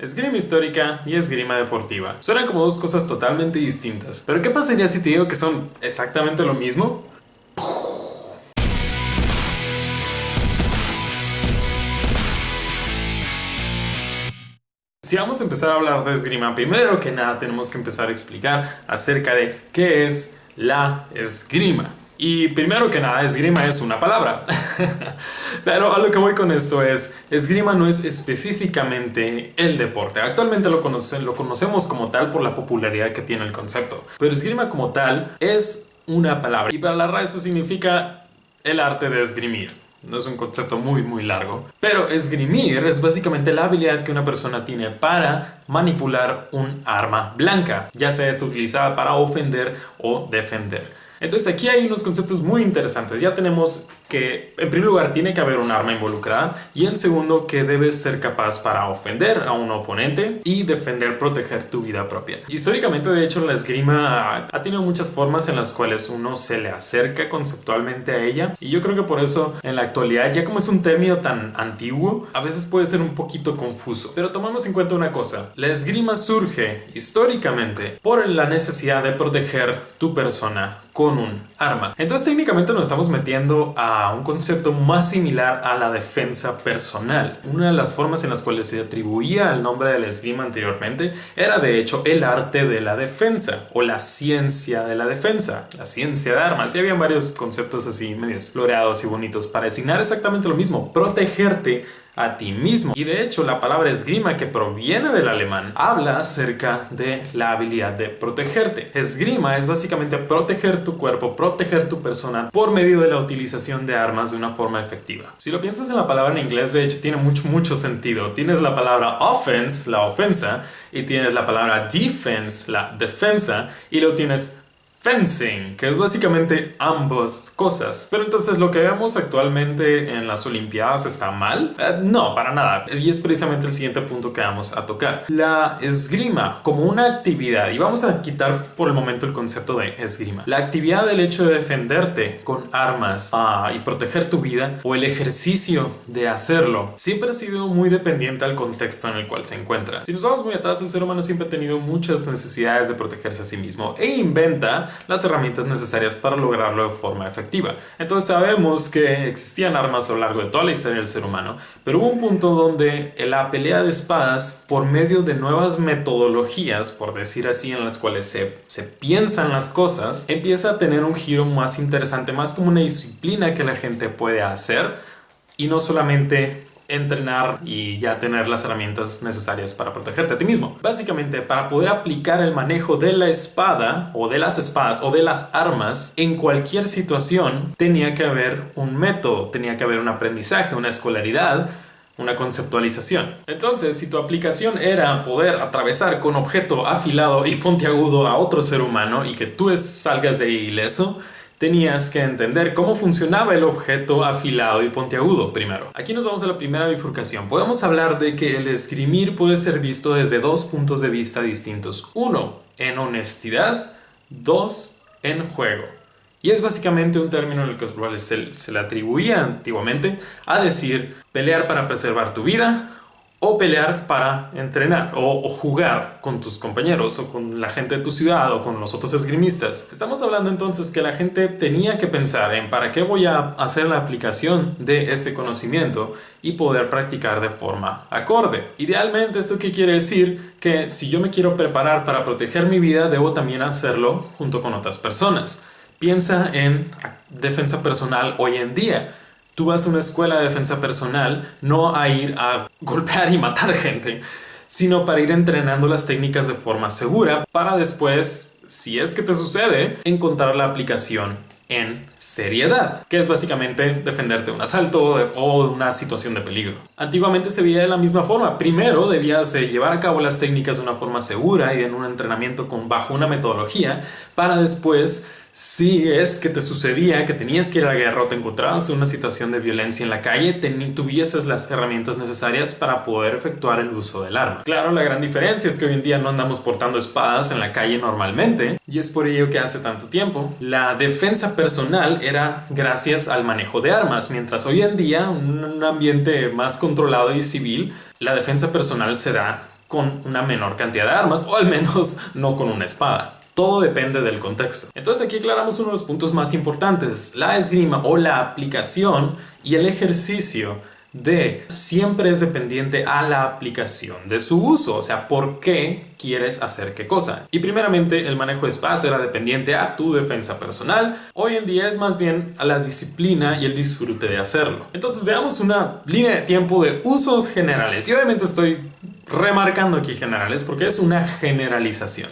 Esgrima histórica y esgrima deportiva. Suenan como dos cosas totalmente distintas. Pero ¿qué pasaría si te digo que son exactamente lo mismo? Si vamos a empezar a hablar de esgrima, primero que nada tenemos que empezar a explicar acerca de qué es la esgrima. Y primero que nada, esgrima es una palabra. Pero a lo que voy con esto es, esgrima no es específicamente el deporte. Actualmente lo conocemos como tal por la popularidad que tiene el concepto. Pero esgrima como tal es una palabra. Y para la RAE esto significa el arte de esgrimir. No es un concepto muy largo. Pero esgrimir es básicamente la habilidad que una persona tiene para manipular un arma blanca, ya sea esta utilizada para ofender o defender. Entonces aquí hay unos conceptos muy interesantes. Ya tenemos que, en primer lugar, tiene que haber un arma involucrada y en segundo, que debes ser capaz para ofender a un oponente y defender, proteger tu vida propia. Históricamente, de hecho, la esgrima ha tenido muchas formas en las cuales uno se le acerca conceptualmente a ella y yo creo que por eso en la actualidad, ya como es un término tan antiguo, a veces puede ser un poquito confuso. Pero tomamos en cuenta una cosa, la esgrima surge históricamente por la necesidad de proteger tu persona con un arma. Entonces técnicamente nos estamos metiendo a un concepto más similar a la defensa personal. Una de las formas en las cuales se atribuía el nombre de la esgrima anteriormente era de hecho el arte de la defensa o la ciencia de la defensa, la ciencia de armas. Y habían varios conceptos así medios floreados y bonitos para designar exactamente lo mismo, protegerte a ti mismo. Y de hecho la palabra esgrima, que proviene del alemán, habla acerca de la habilidad de protegerte. Esgrima es básicamente proteger tu cuerpo, proteger tu persona por medio de la utilización de armas de una forma efectiva. Si lo piensas en la palabra en inglés, de hecho tiene mucho sentido. Tienes la palabra offense, la ofensa, y tienes la palabra defense, la defensa, y luego tienes fencing, que es básicamente ambas cosas. Pero entonces, ¿lo que vemos actualmente en las Olimpiadas está mal? No, para nada. Y es precisamente el siguiente punto que vamos a tocar. La esgrima como una actividad, y vamos a quitar por el momento el concepto de esgrima. La actividad del hecho de defenderte con armas y proteger tu vida, o el ejercicio de hacerlo, siempre ha sido muy dependiente al contexto en el cual se encuentra. Si nos vamos muy atrás, el ser humano siempre ha tenido muchas necesidades de protegerse a sí mismo e inventa las herramientas necesarias para lograrlo de forma efectiva. Entonces sabemos que existían armas a lo largo de toda la historia del ser humano, pero hubo un punto donde la pelea de espadas, por medio de nuevas metodologías, por decir así, en las cuales se piensan las cosas, empieza a tener un giro más interesante, más como una disciplina que la gente puede hacer y no solamente entrenar y ya tener las herramientas necesarias para protegerte a ti mismo. Básicamente, para poder aplicar el manejo de la espada o de las espadas o de las armas en cualquier situación, tenía que haber un método, tenía que haber un aprendizaje, una escolaridad, una conceptualización. Entonces, si tu aplicación era poder atravesar con objeto afilado y puntiagudo a otro ser humano y que tú salgas de ahí ileso, tenías que entender cómo funcionaba el objeto afilado y puntiagudo primero. Aquí nos vamos a la primera bifurcación. Podemos hablar de que el esgrimir puede ser visto desde dos puntos de vista distintos. Uno, en honestidad. Dos, en juego. Y es básicamente un término en el que se le atribuía antiguamente a decir pelear para preservar tu vida, o pelear para entrenar, o jugar con tus compañeros, o con la gente de tu ciudad, o con los otros esgrimistas. Estamos hablando entonces que la gente tenía que pensar en para qué voy a hacer la aplicación de este conocimiento y poder practicar de forma acorde. Idealmente, ¿esto qué quiere decir? Que si yo me quiero preparar para proteger mi vida, debo también hacerlo junto con otras personas. Piensa en defensa personal hoy en día. Tú vas a una escuela de defensa personal no a ir a golpear y matar gente, sino para ir entrenando las técnicas de forma segura para después, si es que te sucede, encontrar la aplicación en seriedad, que es básicamente defenderte de un asalto o de una situación de peligro. Antiguamente se veía de la misma forma. Primero debías llevar a cabo las técnicas de una forma segura y en un entrenamiento bajo una metodología para después, si es que te sucedía que tenías que ir a la guerra o te encontrabas en una situación de violencia en la calle, tuvieses las herramientas necesarias para poder efectuar el uso del arma. Claro, la gran diferencia es que hoy en día no andamos portando espadas en la calle normalmente, y es por ello que hace tanto tiempo la defensa personal era gracias al manejo de armas, mientras hoy en día, en un ambiente más controlado y civil, la defensa personal se da con una menor cantidad de armas, o al menos no con una espada. Todo depende del contexto. Entonces aquí aclaramos uno de los puntos más importantes. La esgrima o la aplicación y el ejercicio de siempre es dependiente a la aplicación de su uso, o sea, por qué quieres hacer qué cosa. Y primeramente el manejo de espadas era dependiente a tu defensa personal. Hoy en día es más bien a la disciplina y el disfrute de hacerlo. Entonces veamos una línea de tiempo de usos generales, y obviamente estoy remarcando aquí generales porque es una generalización.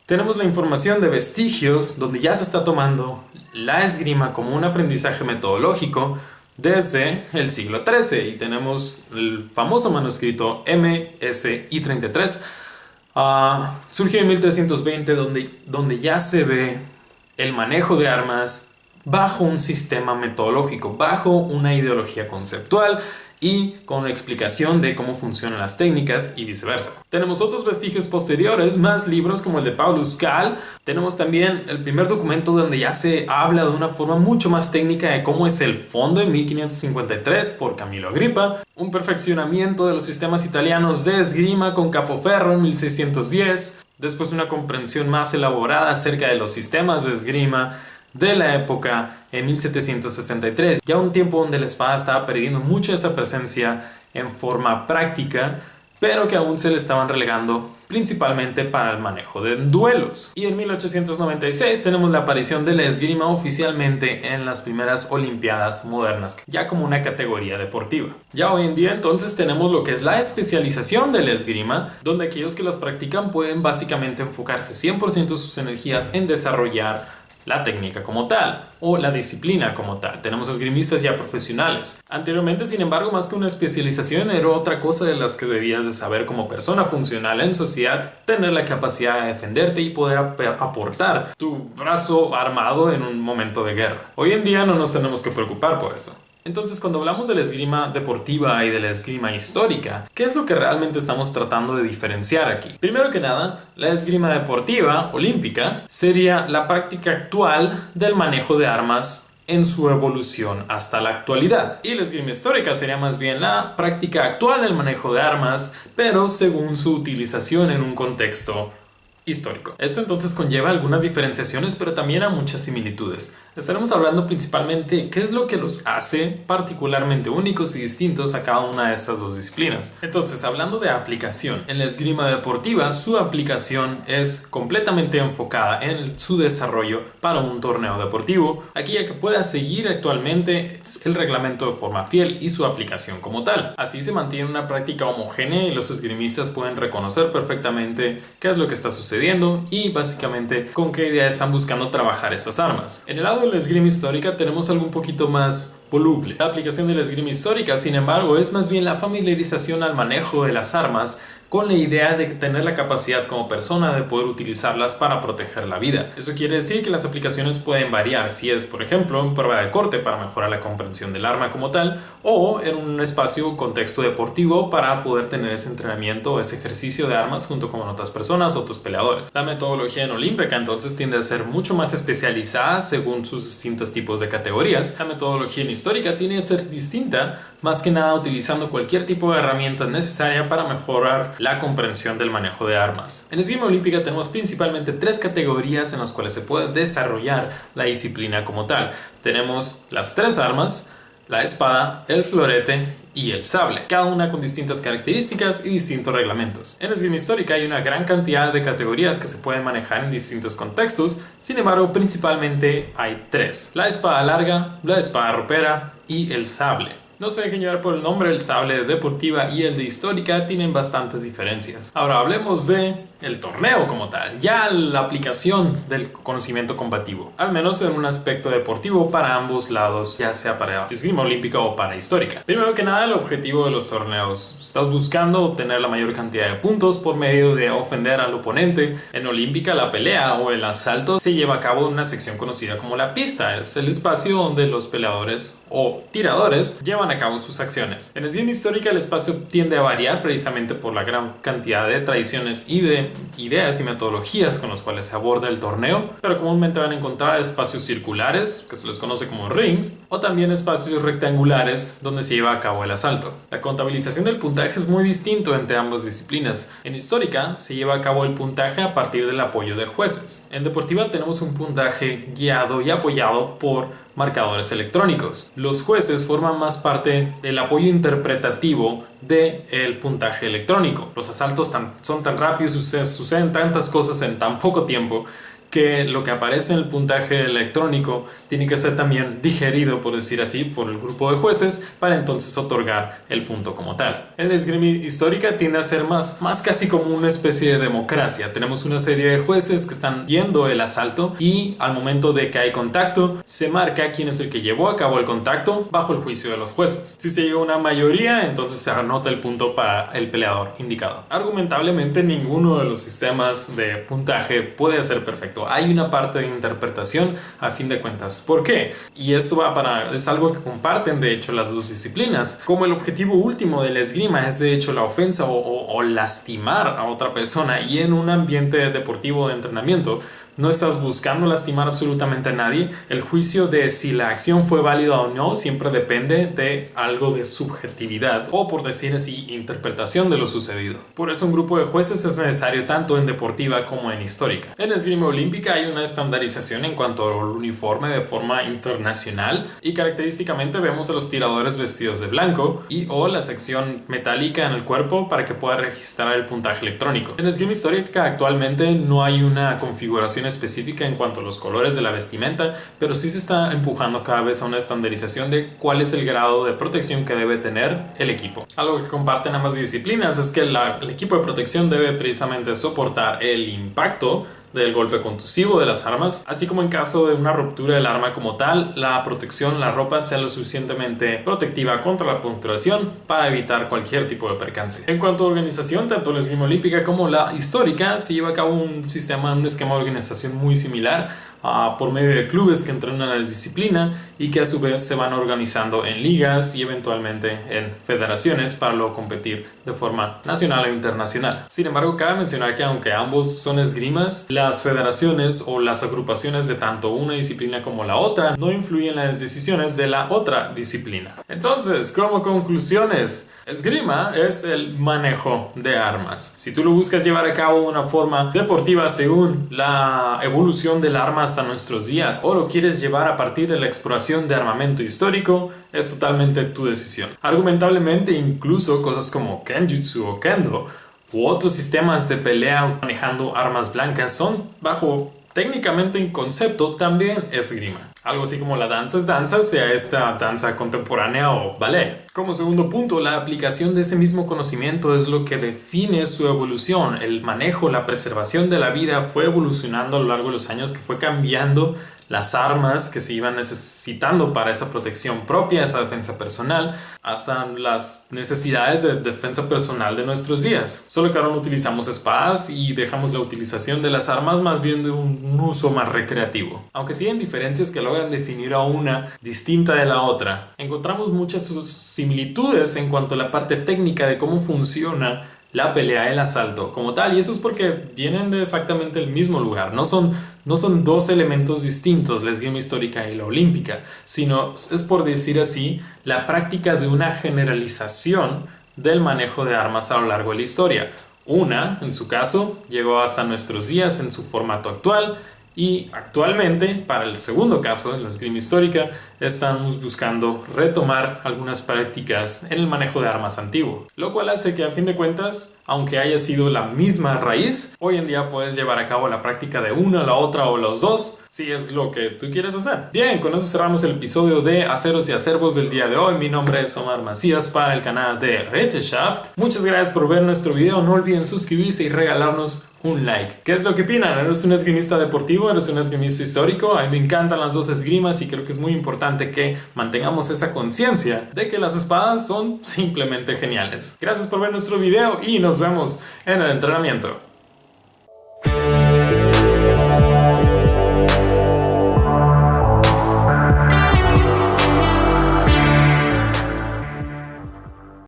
Tenemos la información de vestigios donde ya se está tomando la esgrima como un aprendizaje metodológico desde el siglo XIII, y tenemos el famoso manuscrito MSI 33, surgió en 1320, donde ya se ve el manejo de armas bajo un sistema metodológico, bajo una ideología conceptual y con explicación de cómo funcionan las técnicas y viceversa. Tenemos otros vestigios posteriores, más libros como el de Paulus Kahl. Tenemos también el primer documento donde ya se habla de una forma mucho más técnica de cómo es el fondo en 1553 por Camilo Agripa. Un perfeccionamiento de los sistemas italianos de esgrima con Capoferro en 1610. Después una comprensión más elaborada acerca de los sistemas de esgrima de la época en 1763, ya un tiempo donde la espada estaba perdiendo mucha de esa presencia en forma práctica, pero que aún se le estaban relegando principalmente para el manejo de duelos. Y en 1896 tenemos la aparición de la esgrima oficialmente en las primeras Olimpiadas modernas, ya como una categoría deportiva. Ya hoy en día entonces tenemos lo que es la especialización de la esgrima, donde aquellos que las practican pueden básicamente enfocarse 100% de sus energías en desarrollar la técnica como tal, o la disciplina como tal. Tenemos esgrimistas ya profesionales. Anteriormente, sin embargo, más que una especialización, era otra cosa de las que debías de saber como persona funcional en sociedad, tener la capacidad de defenderte y poder aportar tu brazo armado en un momento de guerra. Hoy en día no nos tenemos que preocupar por eso. Entonces, cuando hablamos de la esgrima deportiva y de la esgrima histórica, ¿qué es lo que realmente estamos tratando de diferenciar aquí? Primero que nada, la esgrima deportiva olímpica sería la práctica actual del manejo de armas en su evolución hasta la actualidad. Y la esgrima histórica sería más bien la práctica actual del manejo de armas, pero según su utilización en un contexto histórico. Esto entonces conlleva algunas diferenciaciones, pero también a muchas similitudes. Estaremos hablando principalmente qué es lo que los hace particularmente únicos y distintos a cada una de estas dos disciplinas. Entonces, hablando de aplicación, en la esgrima deportiva, su aplicación es completamente enfocada en su desarrollo para un torneo deportivo, aquella que pueda seguir actualmente el reglamento de forma fiel y su aplicación como tal. Así se mantiene una práctica homogénea y los esgrimistas pueden reconocer perfectamente qué es lo que está sucediendo y básicamente con qué idea están buscando trabajar estas armas. En el lado de la esgrima histórica tenemos algo un poquito más voluble. La aplicación de la esgrima histórica, sin embargo, es más bien la familiarización al manejo de las armas con la idea de tener la capacidad como persona de poder utilizarlas para proteger la vida. Eso quiere decir que las aplicaciones pueden variar, si es, por ejemplo, en prueba de corte para mejorar la comprensión del arma como tal, o en un espacio, contexto deportivo para poder tener ese entrenamiento o ese ejercicio de armas junto con otras personas, otros peleadores. La metodología en olímpica entonces tiende a ser mucho más especializada según sus distintos tipos de categorías. La metodología en histórica tiene que ser distinta, más que nada utilizando cualquier tipo de herramienta necesaria para mejorar la comprensión del manejo de armas. En esgrima olímpica tenemos principalmente tres categorías en las cuales se puede desarrollar la disciplina como tal. Tenemos las tres armas, la espada, el florete y el sable, cada una con distintas características y distintos reglamentos. En esgrima histórica hay una gran cantidad de categorías que se pueden manejar en distintos contextos, sin embargo principalmente hay tres: la espada larga, la espada ropera y el sable. No se dejen llevar por el nombre, el sable de deportiva y el de histórica tienen bastantes diferencias. Ahora hablemos de el torneo como tal, ya la aplicación del conocimiento combativo, al menos en un aspecto deportivo para ambos lados, ya sea para esgrima olímpica o para histórica. Primero que nada, el objetivo de los torneos: estás buscando obtener la mayor cantidad de puntos por medio de ofender al oponente. En olímpica, la pelea o el asalto se lleva a cabo en una sección conocida como la pista. Es el espacio donde los peleadores o tiradores llevan a cabo sus acciones. En esgrima histórica el espacio tiende a variar precisamente por la gran cantidad de tradiciones y de de ideas y metodologías con las cuales se aborda el torneo, pero comúnmente van a encontrar espacios circulares, que se les conoce como rings, o también espacios rectangulares donde se lleva a cabo el asalto. La contabilización del puntaje es muy distinto entre ambas disciplinas. En histórica se lleva a cabo el puntaje a partir del apoyo de jueces. En deportiva tenemos un puntaje guiado y apoyado por marcadores electrónicos. Los jueces forman más parte del apoyo interpretativo del puntaje electrónico. Los asaltos son tan rápidos, suceden tantas cosas en tan poco tiempo, que lo que aparece en el puntaje electrónico tiene que ser también digerido, por decir así, por el grupo de jueces para entonces otorgar el punto como tal. En la esgrima histórica tiende a ser más casi como una especie de democracia. Tenemos una serie de jueces que están viendo el asalto y al momento de que hay contacto se marca quién es el que llevó a cabo el contacto bajo el juicio de los jueces. Si se llega a una mayoría, entonces se anota el punto para el peleador indicado. Argumentablemente ninguno de los sistemas de puntaje puede ser perfecto. Hay una parte de interpretación a fin de cuentas. ¿Por qué? Y esto es algo que comparten de hecho las dos disciplinas. Como el objetivo último de la esgrima es de hecho la ofensa o lastimar a otra persona, y en un ambiente deportivo de entrenamiento no estás buscando lastimar absolutamente a nadie. El juicio de si la acción fue válida o no siempre depende de algo de subjetividad, o por decir así, interpretación de lo sucedido. Por eso un grupo de jueces es necesario tanto en deportiva como en histórica. En la esgrima olímpica hay una estandarización en cuanto al uniforme de forma internacional, y característicamente vemos a los tiradores vestidos de blanco o la sección metálica en el cuerpo para que pueda registrar el puntaje electrónico. En la esgrima histórica actualmente no hay una configuración específica en cuanto a los colores de la vestimenta, pero sí se está empujando cada vez a una estandarización de cuál es el grado de protección que debe tener el equipo. Algo que comparten ambas disciplinas es que el equipo de protección debe precisamente soportar el impacto del golpe contusivo de las armas, así como en caso de una ruptura del arma como tal, la protección, la ropa sea lo suficientemente protectiva contra la puncturación para evitar cualquier tipo de percance. En cuanto a organización, tanto la esgrima olímpica como la histórica se lleva a cabo un esquema de organización muy similar, por medio de clubes que entrenan a la disciplina y que a su vez se van organizando en ligas y eventualmente en federaciones para luego competir de forma nacional e internacional. Sin embargo, cabe mencionar que aunque ambos son esgrimas, las federaciones o las agrupaciones de tanto una disciplina como la otra no influyen en las decisiones de la otra disciplina. Entonces, como conclusiones, esgrima es el manejo de armas. Si tú lo buscas llevar a cabo de una forma deportiva según la evolución del arma hasta nuestros días, o lo quieres llevar a partir de la exploración de armamento histórico, es totalmente tu decisión. Argumentablemente, incluso cosas como Kenjutsu o Kendo u otros sistemas de pelea manejando armas blancas son, bajo técnicamente en concepto, también esgrima. Algo así como la danza es danza, sea esta danza contemporánea o ballet. Como segundo punto, la aplicación de ese mismo conocimiento es lo que define su evolución. El manejo, la preservación de la vida fue evolucionando a lo largo de los años, que fue cambiando las armas que se iban necesitando para esa protección propia, esa defensa personal, hasta las necesidades de defensa personal de nuestros días. Solo que ahora no utilizamos espadas y dejamos la utilización de las armas más bien de un uso más recreativo. Aunque tienen diferencias que logran definir a una distinta de la otra, encontramos muchas similitudes en cuanto a la parte técnica de cómo funciona la pelea, el asalto como tal, y eso es porque vienen de exactamente el mismo lugar. No son dos elementos distintos, la esgrima histórica y la olímpica, sino es, por decir así, la práctica de una generalización del manejo de armas a lo largo de la historia. Una, en su caso, llegó hasta nuestros días en su formato actual, y actualmente, para el segundo caso, en la esgrima histórica, estamos buscando retomar algunas prácticas en el manejo de armas antiguo, lo cual hace que a fin de cuentas, aunque haya sido la misma raíz, hoy en día puedes llevar a cabo la práctica de una, la otra o los dos, si es lo que tú quieres hacer. Bien, con eso cerramos el episodio de Aceros y Acervos del día de hoy. Mi nombre es Omar Macías para el canal de Reteshaft. Muchas gracias por ver nuestro video. No olviden suscribirse y regalarnos un like. ¿Qué es lo que opinan? ¿Eres un esgrimista deportivo? ¿Eres un esgrimista histórico? A mí me encantan las dos esgrimas y creo que es muy importante que mantengamos esa conciencia de que las espadas son simplemente geniales. Gracias por ver nuestro video y nos vemos en el entrenamiento.